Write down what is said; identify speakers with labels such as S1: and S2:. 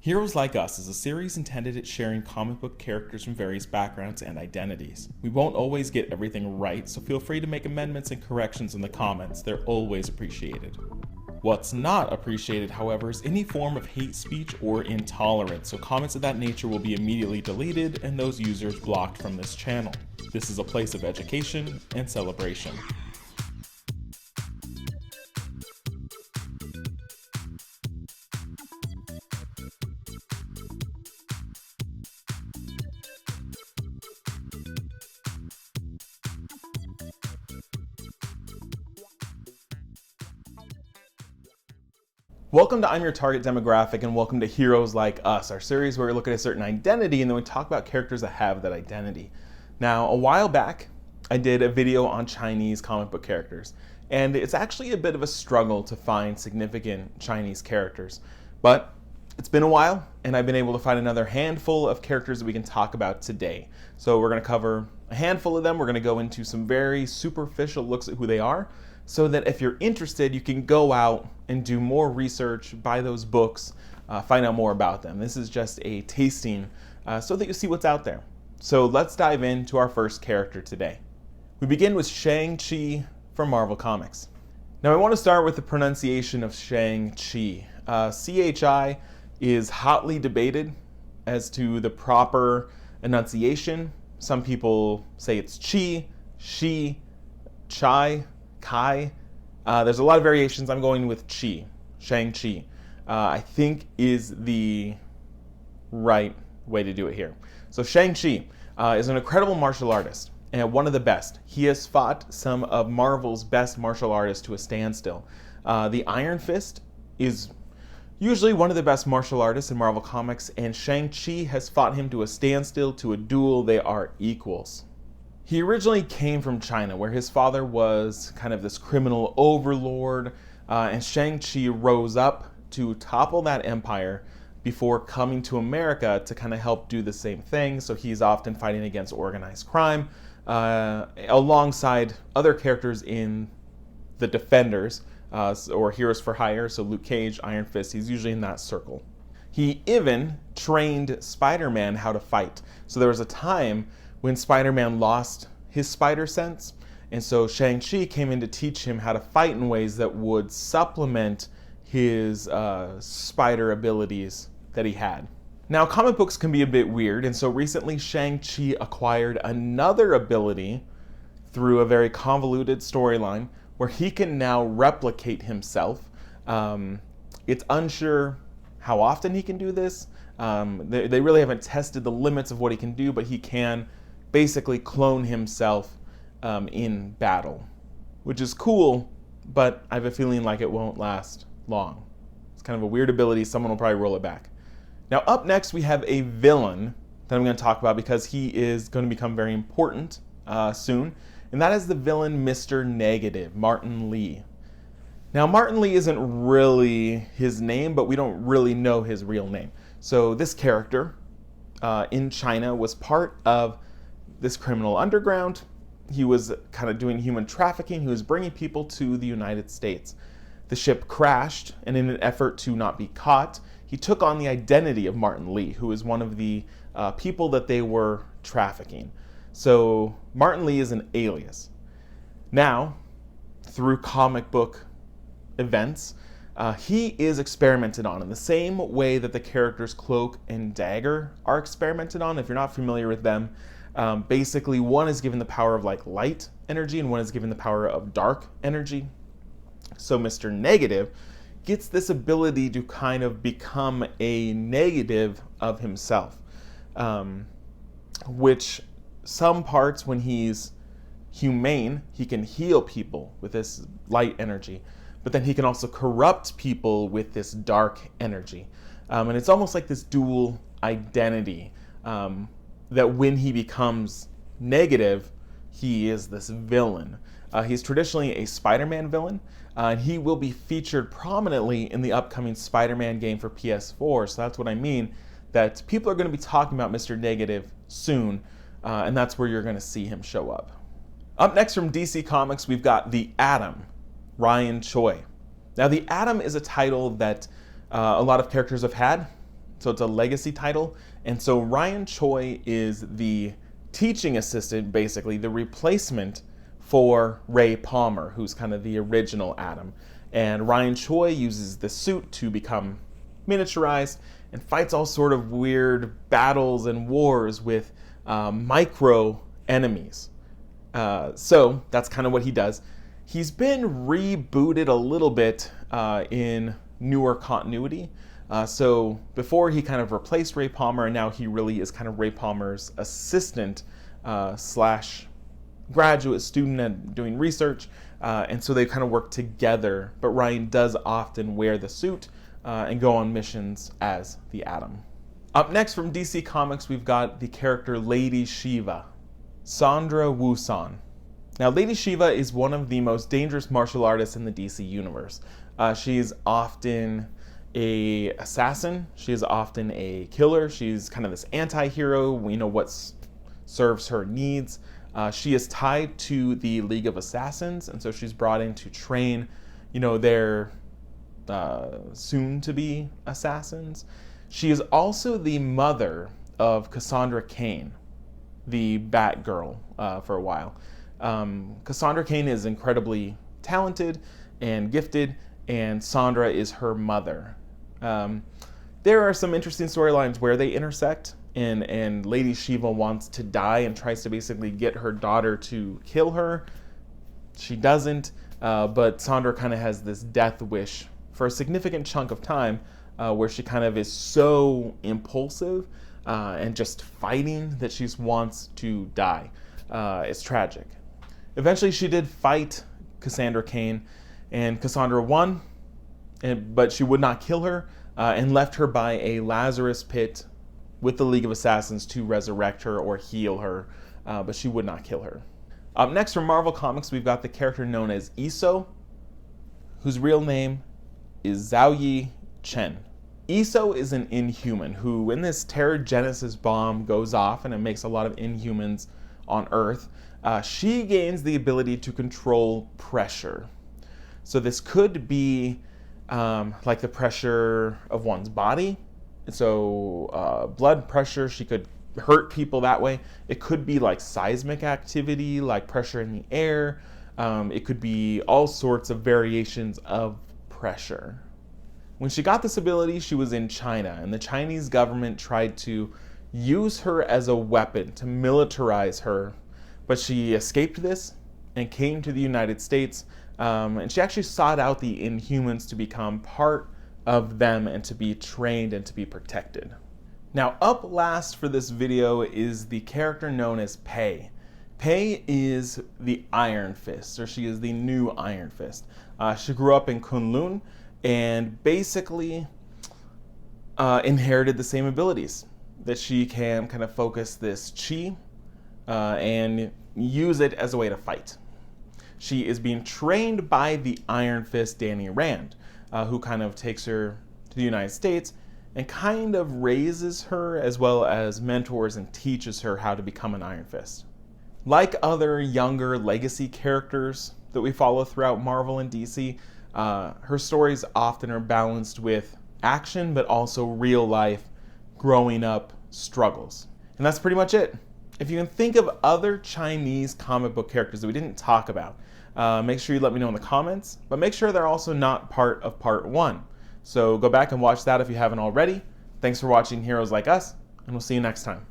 S1: Heroes Like Us is a series intended at sharing comic book characters from various backgrounds and identities. We won't always get everything right, so feel free to make amendments and corrections in the comments. They're always appreciated. What's not appreciated, however, is any form of hate speech or intolerance, so comments of that nature will be immediately deleted and those users blocked from this channel. This is a place of education and celebration. Welcome to I'm Your Target Demographic, and welcome to Heroes Like Us, our series where we look at a certain identity and then we talk about characters that have that identity. Now, a while back, I did a video on Chinese comic book characters, and it's actually a bit of a struggle to find significant Chinese characters. But it's been a while, and I've been able to find another handful of characters that we can talk about today. So we're going to cover a handful of them. We're going to go into some very superficial looks at who they are, so that if you're interested, you can go out and do more research, buy those books, find out more about them. This is just a tasting so that you see what's out there. So let's dive into our first character today. We begin with Shang-Chi from Marvel Comics. Now I want to start with the pronunciation of Shang-Chi. CHI is hotly debated as to the proper enunciation. Some people say it's Chi, Shi, Chai, Kai. There's a lot of variations. I'm going with Chi, Shang-Chi. I think is the right way to do it here. So Shang-Chi is an incredible martial artist and one of the best. He has fought some of Marvel's best martial artists to a standstill. The Iron Fist is usually one of the best martial artists in Marvel Comics, and Shang-Chi has fought him to a standstill, to a duel. They are equals. He originally came from China, where his father was kind of this criminal overlord, and Shang-Chi rose up to topple that empire before coming to America to kind of help do the same thing. So he's often fighting against organized crime, alongside other characters in the Defenders, or Heroes for Hire, so Luke Cage, Iron Fist, he's usually in that circle. He even trained Spider-Man how to fight. So there was a time when Spider-Man lost his spider sense, and so Shang-Chi came in to teach him how to fight in ways that would supplement his spider abilities that he had. Now, comic books can be a bit weird, and so recently Shang-Chi acquired another ability through a very convoluted storyline where he can now replicate himself. It's unsure how often he can do this. They really haven't tested the limits of what he can do, but he can basically clone himself in battle, which is cool, but I have a feeling like it won't last long. It's kind of a weird ability. Someone will probably roll it back. Now, up next, we have a villain that I'm going to talk about because he is going to become very important soon, and that is the villain Mr. Negative, Martin Li. Now, Martin Li isn't really his name, but we don't really know his real name. So this character in China was part of this criminal underground. He was kind of doing human trafficking. He was bringing people to the United States. The ship crashed, and in an effort to not be caught, he took on the identity of Martin Li, who is one of the people that they were trafficking. So Martin Li is an alias. Now, through comic book events, he is experimented on in the same way that the characters Cloak and Dagger are experimented on. If you're not familiar with them, basically one is given the power of like light energy and one is given the power of dark energy. So Mr. Negative gets this ability to kind of become a negative of himself, which some parts when he's humane, he can heal people with this light energy, but then he can also corrupt people with this dark energy. And it's almost like this dual identity, that when he becomes negative, he is this villain. He's traditionally a Spider-Man villain, and he will be featured prominently in the upcoming Spider-Man game for PS4, so that's what I mean, that people are going to be talking about Mr. Negative soon, and that's where you're going to see him show up. Up next from DC Comics, we've got The Atom, Ryan Choi. Now, The Atom is a title that a lot of characters have had so it's a legacy title. And so Ryan Choi is the teaching assistant, basically the replacement for Ray Palmer, who's kind of the original Atom. And Ryan Choi uses the suit to become miniaturized and fights all sort of weird battles and wars with micro enemies. So that's kind of what he does. He's been rebooted a little bit in newer continuity. So before he kind of replaced Ray Palmer, and now he really is kind of Ray Palmer's assistant slash graduate student and doing research. And so they kind of work together, but Ryan does often wear the suit and go on missions as the Atom. Up next from DC Comics, we've got the character Lady Shiva, Sandra Wooson. Now, Lady Shiva is one of the most dangerous martial artists in the DC universe. She's often a assassin. She is often a killer. She's kind of this anti-hero. We know what serves her needs. She is tied to the League of Assassins, and so she's brought in to train, their soon-to-be assassins. She is also the mother of Cassandra Cain, the Batgirl, for a while. Cassandra Cain is incredibly talented and gifted, and Sandra is her mother. There are some interesting storylines where they intersect, and Lady Shiva wants to die and tries to basically get her daughter to kill her. She doesn't, but Sandra kind of has this death wish for a significant chunk of time, where she kind of is so impulsive and just fighting that she wants to die. It's tragic. Eventually she did fight Cassandra Cain, and Cassandra won, but she would not kill her, and left her by a Lazarus pit with the League of Assassins to resurrect her or heal her, but she would not kill her. Up next from Marvel Comics, we've got the character known as Iso, whose real name is Zhaoyi Chen. Iso is an Inhuman who, when this Terra Genesis bomb goes off and it makes a lot of Inhumans on Earth, she gains the ability to control pressure. So this could be like the pressure of one's body. So blood pressure, she could hurt people that way. It could be like seismic activity, like pressure in the air. It could be all sorts of variations of pressure. When she got this ability, she was in China, and the Chinese government tried to use her as a weapon to militarize her, but she escaped this and came to the United States, and she actually sought out the Inhumans to become part of them and to be trained and to be protected. Now, up last for this video is the character known as Pei. Pei is the Iron Fist, or she is the new Iron Fist. She grew up in Kun-lun and basically inherited the same abilities, that she can kind of focus this chi and use it as a way to fight. She is being trained by the Iron Fist, Danny Rand, who kind of takes her to the United States and kind of raises her as well as mentors and teaches her how to become an Iron Fist. Like other younger legacy characters that we follow throughout Marvel and DC, her stories often are balanced with action, but also real life, growing up struggles. And that's pretty much it. If you can think of other Chinese comic book characters that we didn't talk about, make sure you let me know in the comments, but make sure they're also not part of part 1. So go back and watch that if you haven't already. Thanks for watching Heroes Like Us, and we'll see you next time.